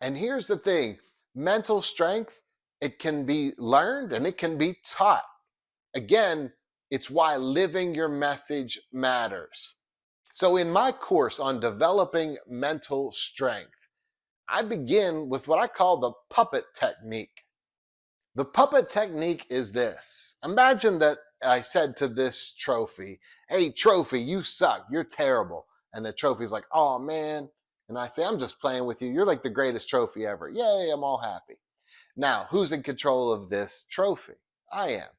And here's the thing, mental strength, it can be learned and it can be taught. Again, it's why living your message matters. So, in my course on developing mental strength, I begin with what I call the puppet technique. The puppet technique is this. Imagine that I said to this trophy, "Hey, trophy, you suck. You're terrible." And the trophy's like, "Oh, man." And I say, "I'm just playing with you. You're like the greatest trophy ever. Yay, I'm all happy." Now, who's in control of this trophy? I am.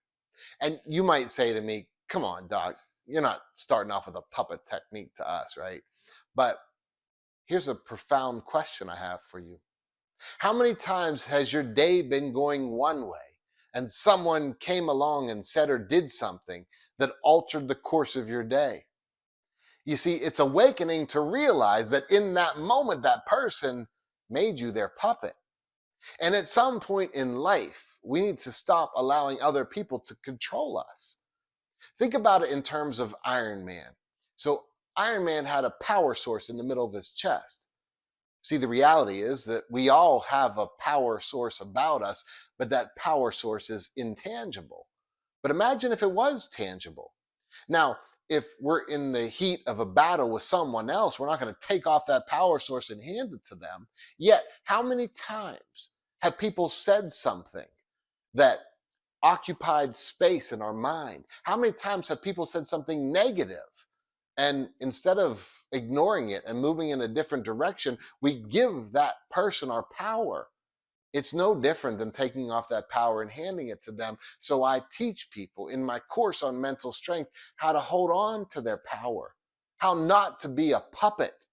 And you might say to me, "Come on, Doc. You're not starting off with a puppet technique to us, right?" But here's a profound question I have for you. How many times has your day been going one way and someone came along and said or did something that altered the course of your day? You see, it's awakening to realize that in that moment, that person made you their puppet. And at some point in life, we need to stop allowing other people to control us. Think about it in terms of Iron Man. So, Iron Man had a power source in the middle of his chest. See, the reality is that we all have a power source about us, but that power source is intangible. But imagine if it was tangible. Now, if we're in the heat of a battle with someone else, we're not going to take off that power source and hand it to them. Yet, how many times have people said something that occupied space in our mind? How many times have people said something negative? And instead of ignoring it and moving in a different direction, we give that person our power. It's no different than taking off that power and handing it to them. So I teach people in my course on mental strength how to hold on to their power, how not to be a puppet.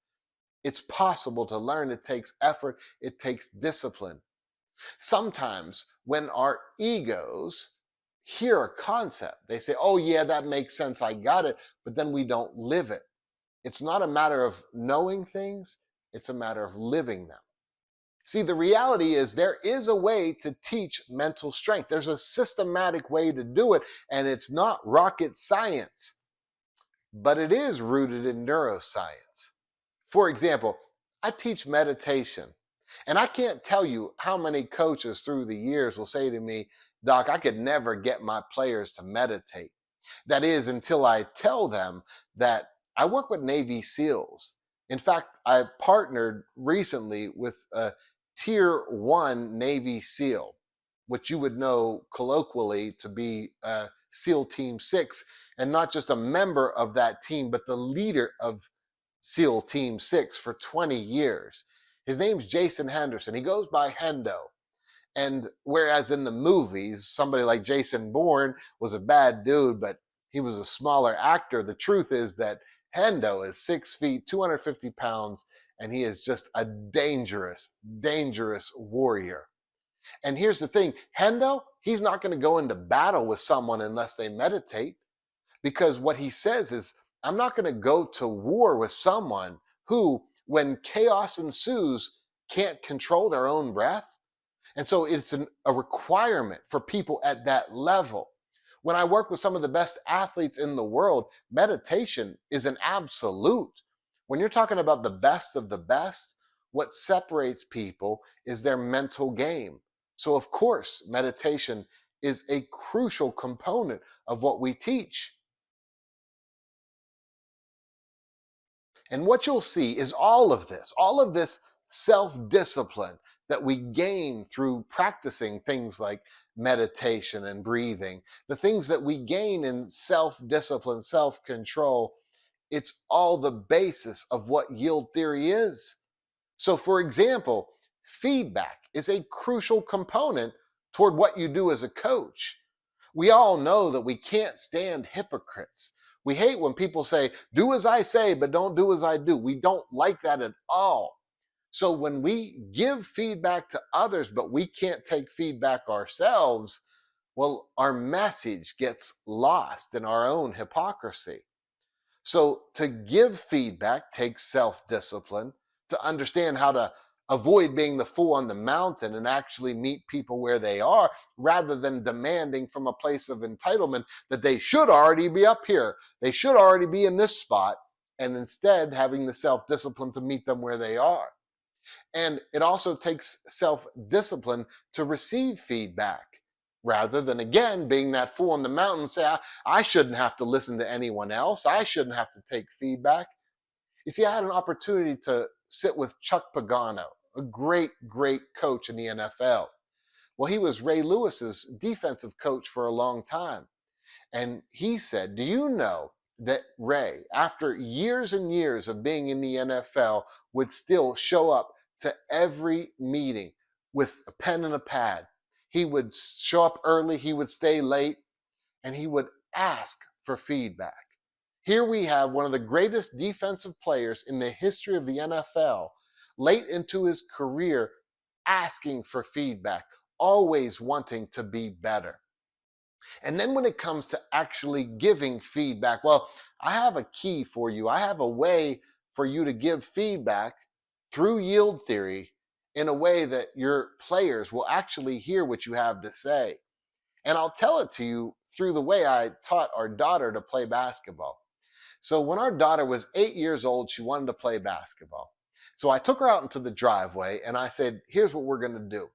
It's possible to learn. It takes effort, it takes discipline. Sometimes when our egos hear a concept, they say, "Oh, yeah, that makes sense. I got it." But then we don't live it. It's not a matter of knowing things, it's a matter of living them. See, the reality is there is a way to teach mental strength. There's a systematic way to do it, and it's not rocket science, but it is rooted in neuroscience. For example, I teach meditation, and I can't tell you how many coaches through the years will say to me, "Doc, I could never get my players to meditate." That is, until I tell them that I work with Navy SEALs. In fact, I partnered recently with a Tier 1 Navy SEAL, which you would know colloquially to be SEAL Team 6, and not just a member of that team, but the leader of SEAL Team 6 for 20 years. His name's Jason Henderson. He goes by Hendo. And whereas in the movies, somebody like Jason Bourne was a bad dude, but he was a smaller actor, the truth is that Hendo is 6 feet, 250 pounds, and he is just a dangerous, dangerous warrior. And here's the thing, Hendo, he's not going to go into battle with someone unless they meditate, because what he says is, "I'm not going to go to war with someone who, when chaos ensues, can't control their own breath." And so it's a requirement for people at that level. When I work with some of the best athletes in the world, meditation is an absolute. When you're talking about the best of the best, what separates people is their mental game. So, of course, meditation is a crucial component of what we teach. And what you'll see is all of this self discipline that we gain through practicing things like meditation and breathing, the things that we gain in self discipline, self control, it's all the basis of what yield theory is. So, for example, feedback is a crucial component toward what you do as a coach. We all know that we can't stand hypocrites. We hate when people say, "Do as I say, but don't do as I do." We don't like that at all. So when we give feedback to others, but we can't take feedback ourselves, well, our message gets lost in our own hypocrisy. So to give feedback takes self-discipline, to understand how to avoid being the fool on the mountain and actually meet people where they are, rather than demanding from a place of entitlement that they should already be up here, they should already be in this spot, and instead having the self-discipline to meet them where they are. And it also takes self-discipline to receive feedback rather than, again, being that fool on the mountain, say, I shouldn't have to listen to anyone else. I shouldn't have to take feedback. You see, I had an opportunity to sit with Chuck Pagano, a great, great coach in the NFL. Well, he was Ray Lewis's defensive coach for a long time. And he said, do you know that Ray, after years and years of being in the NFL, would still show up to every meeting with a pen and a pad? He would show up early, he would stay late, and he would ask for feedback. Here we have one of the greatest defensive players in the history of the NFL, late into his career, asking for feedback, always wanting to be better. And then when it comes to actually giving feedback, well, I have a key for you. I have a way for you to give feedback through yield theory in a way that your players will actually hear what you have to say. And I'll tell it to you through the way I taught our daughter to play basketball. So when our daughter was 8 years old, she wanted to play basketball. So I took her out into the driveway and I said, here's what we're going to do.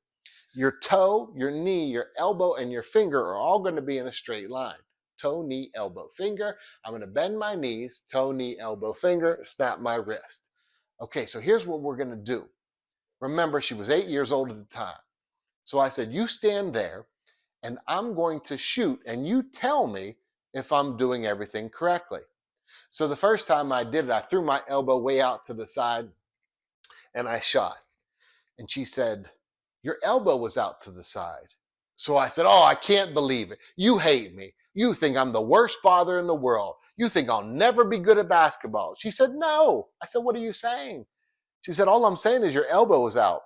Your toe, your knee, your elbow, and your finger are all going to be in a straight line. Toe, knee, elbow, finger. I'm going to bend my knees, toe, knee, elbow, finger, snap my wrist. Okay, so here's what we're going to do. Remember, she was 8 years old at the time. So I said, you stand there and I'm going to shoot and you tell me if I'm doing everything correctly. So the first time I did it, I threw my elbow way out to the side and I shot. And she said, your elbow was out to the side. So I said, oh, I can't believe it. You hate me. You think I'm the worst father in the world. You think I'll never be good at basketball. She said, no. I said, what are you saying? She said, all I'm saying is your elbow was out.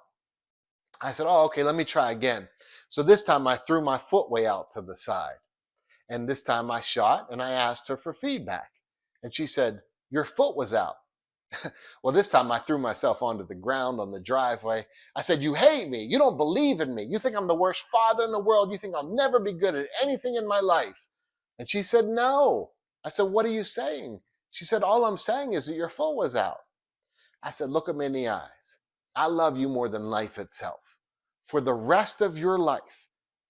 I said, oh, okay, let me try again. So this time I threw my foot way out to the side. And this time I shot and I asked her for feedback. And she said, your foot was out. Well, this time I threw myself onto the ground on the driveway. I said, you hate me. You don't believe in me. You think I'm the worst father in the world. You think I'll never be good at anything in my life. And she said, no. I said, what are you saying? She said, all I'm saying is that your foot was out. I said, look at me in the eyes. I love you more than life itself. For the rest of your life,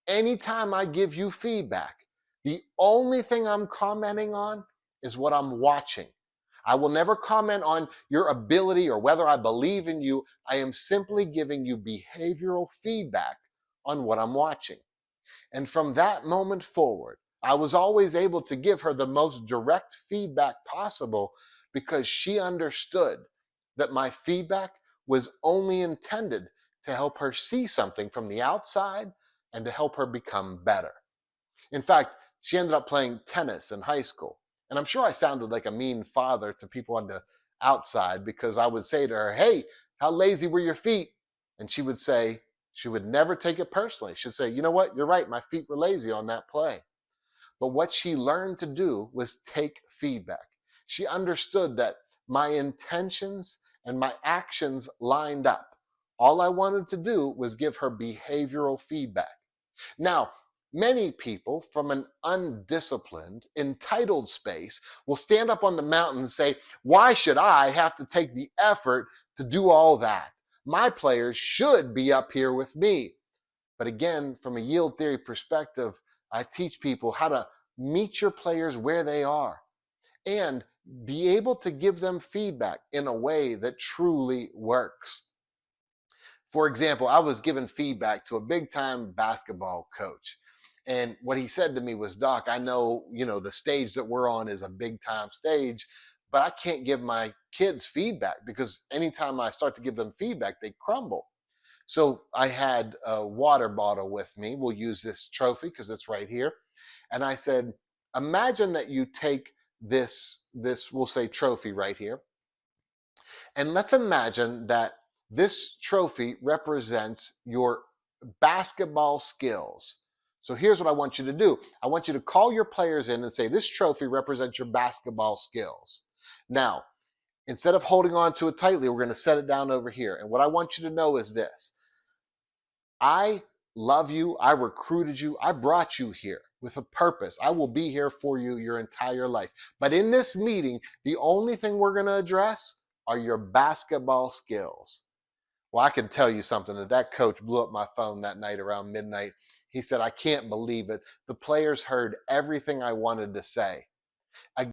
anytime I give you feedback, the only thing I'm commenting on is what I'm watching. I will never comment on your ability or whether I believe in you. I am simply giving you behavioral feedback on what I'm watching. And from that moment forward, I was always able to give her the most direct feedback possible because she understood that my feedback was only intended to help her see something from the outside and to help her become better. In fact, she ended up playing tennis in high school. And I'm sure I sounded like a mean father to people on the outside because I would say to her, hey, how lazy were your feet? And she would say, she would never take it personally. She'd say, you know what? You're right. My feet were lazy on that play. But what she learned to do was take feedback. She understood that my intentions and my actions lined up. All I wanted to do was give her behavioral feedback. Now, many people from an undisciplined, entitled space will stand up on the mountain and say, why should I have to take the effort to do all that? My players should be up here with me. But again, from a yield theory perspective, I teach people how to meet your players where they are and be able to give them feedback in a way that truly works. For example, I was giving feedback to a big-time basketball coach. And what he said to me was, Doc, I know, the stage that we're on is a big-time stage, but I can't give my kids feedback because anytime I start to give them feedback, they crumble. So I had a water bottle with me. We'll use this trophy because it's right here. And I said, imagine that you take this, we'll say trophy right here. And let's imagine that this trophy represents your basketball skills. So here's what I want you to do. I want you to call your players in and say, this trophy represents your basketball skills. Now, instead of holding on to it tightly, we're going to set it down over here. And what I want you to know is this. I love you. I recruited you. I brought you here with a purpose. I will be here for you your entire life. But in this meeting, the only thing we're going to address are your basketball skills. Well, I can tell you something that coach blew up my phone that night around midnight. He said, I can't believe it. The players heard everything I wanted to say.